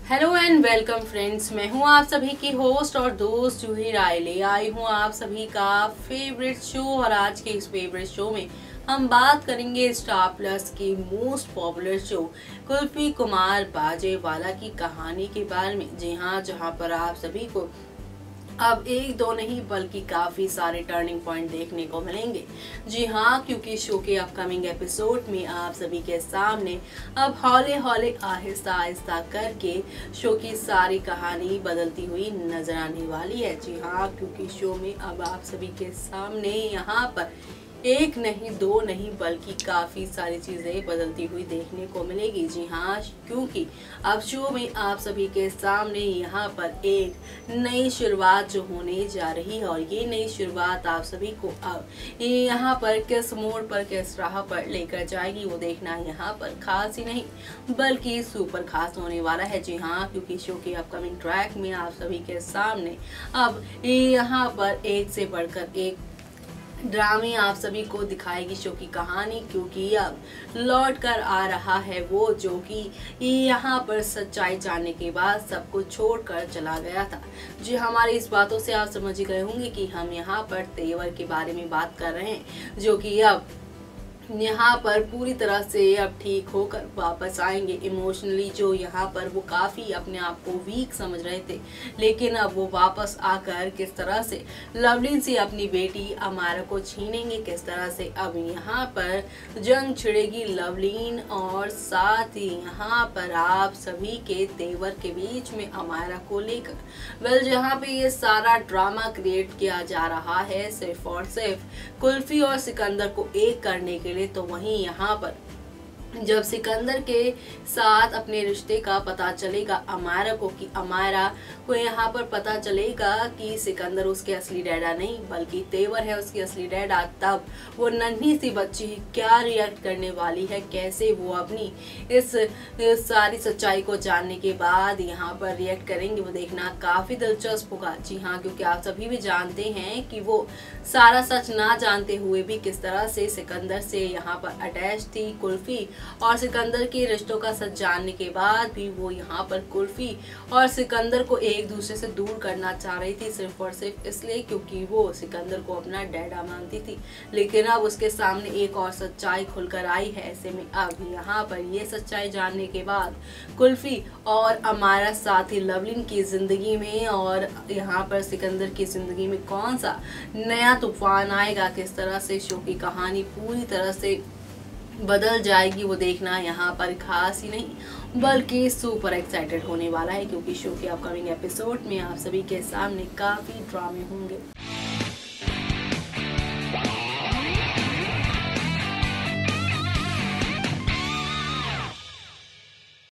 Hello and welcome friends, मैं हूं आप सभी की होस्ट और दोस्त जूही राय। ले आई हूं आप सभी का फेवरेट शो और आज के इस फेवरेट शो में हम बात करेंगे स्टार प्लस की most popular show kulfi Kumar Bajewala की कहानी के बारे में। जी हाँ, जहां पर आप सभी को अब एक दो नहीं बल्कि काफी सारे टर्निंग पॉइंट देखने को मिलेंगे। जी हाँ, क्योंकि शो के अपकमिंग एपिसोड में आप सभी के सामने अब हौले हौले आहिस्ता आहिस्ता करके शो की सारी कहानी बदलती हुई नजर आने वाली है। जी हाँ, क्योंकि शो में अब आप सभी के सामने यहाँ पर एक नहीं दो नहीं बल्कि काफी सारी चीजें बदलती हुई देखने को मिलेगी। जी हाँ, क्योंकि अब शो में आप सभी के सामने यहाँ पर एक नई शुरुआत जो होने जा रही है और ये नई शुरुआत आप सभी को अब यहाँ पर किस मोड़ पर किस राह पर लेकर जाएगी वो देखना यहाँ पर खास ही नहीं बल्कि सुपर खास होने वाला है। जी हाँ, क्योंकि शो के अपकमिंग ट्रैक में आप सभी के सामने अब यहाँ पर एक से बढ़कर एक ड्रामे आप सभी को दिखाएगी शो की कहानी, क्योंकि अब लौट कर आ रहा है वो जो कि यहाँ पर सच्चाई जानने के बाद सब कुछ छोड़कर चला गया था। जी, हमारी इस बातों से आप समझ गए होंगे कि हम यहाँ पर तेवर के बारे में बात कर रहे हैं, जो कि अब यहाँ पर पूरी तरह से अब ठीक होकर वापस आएंगे। इमोशनली जो यहाँ पर वो काफ़ी अपने आप को वीक समझ रहे थे, लेकिन अब वो वापस आकर किस तरह से लवलीन से अपनी बेटी अमारा को छीनेंगे, किस तरह से अब यहाँ पर जंग छिड़ेगी लवलीन और साथ ही यहाँ पर आप सभी के तेवर के बीच में अमारा को लेकर। जहाँ पे ये सारा ड्रामा क्रिएट किया जा रहा है सिर्फ और सिर्फ कुल्फी और सिकंदर को एक करने के लिए, तो वहीं यहाँ पर जब सिकंदर के साथ अपने रिश्ते का पता चलेगा अमारा को, कि अमारा को यहाँ पर पता चलेगा कि सिकंदर उसके असली डैडा नहीं बल्कि तेवर है उसकी असली डैडा, तब वो नन्ही सी बच्ची क्या रिएक्ट करने वाली है, कैसे वो अपनी इस सारी सच्चाई को जानने के बाद यहाँ पर रिएक्ट करेंगे, वो देखना काफ़ी दिलचस्प होगा। जी हाँ, क्योंकि आप सभी भी जानते हैं कि वो सारा सच ना जानते हुए भी किस तरह से सिकंदर से यहाँ पर अटैच थी कुल्फी, और सिकंदर के रिश्तों का सच जानने के बाद भी वो यहाँ पर कुल्फी और सिकंदर को एक दूसरे से दूर करना चाह रही थी, सिर्फ और सिर्फ इसलिए क्योंकि वो सिकंदर को अपना डैडा मानती थी। लेकिन अब उसके सामने एक और सच्चाई खुलकर आई है। ऐसे में अब यहाँ पर ये सच्चाई जानने के बाद कुल्फी और अमारा साथ ही लवलीन की जिंदगी में और यहाँ पर सिकंदर की जिंदगी में कौन सा नया तूफान आएगा, किस तरह से शो की कहानी पूरी तरह से बदल जाएगी, वो देखना यहाँ पर खास ही नहीं बल्कि सुपर एक्साइटेड होने वाला है, क्योंकि शो के अपकमिंग एपिसोड में आप सभी के सामने काफ़ी ड्रामे होंगे।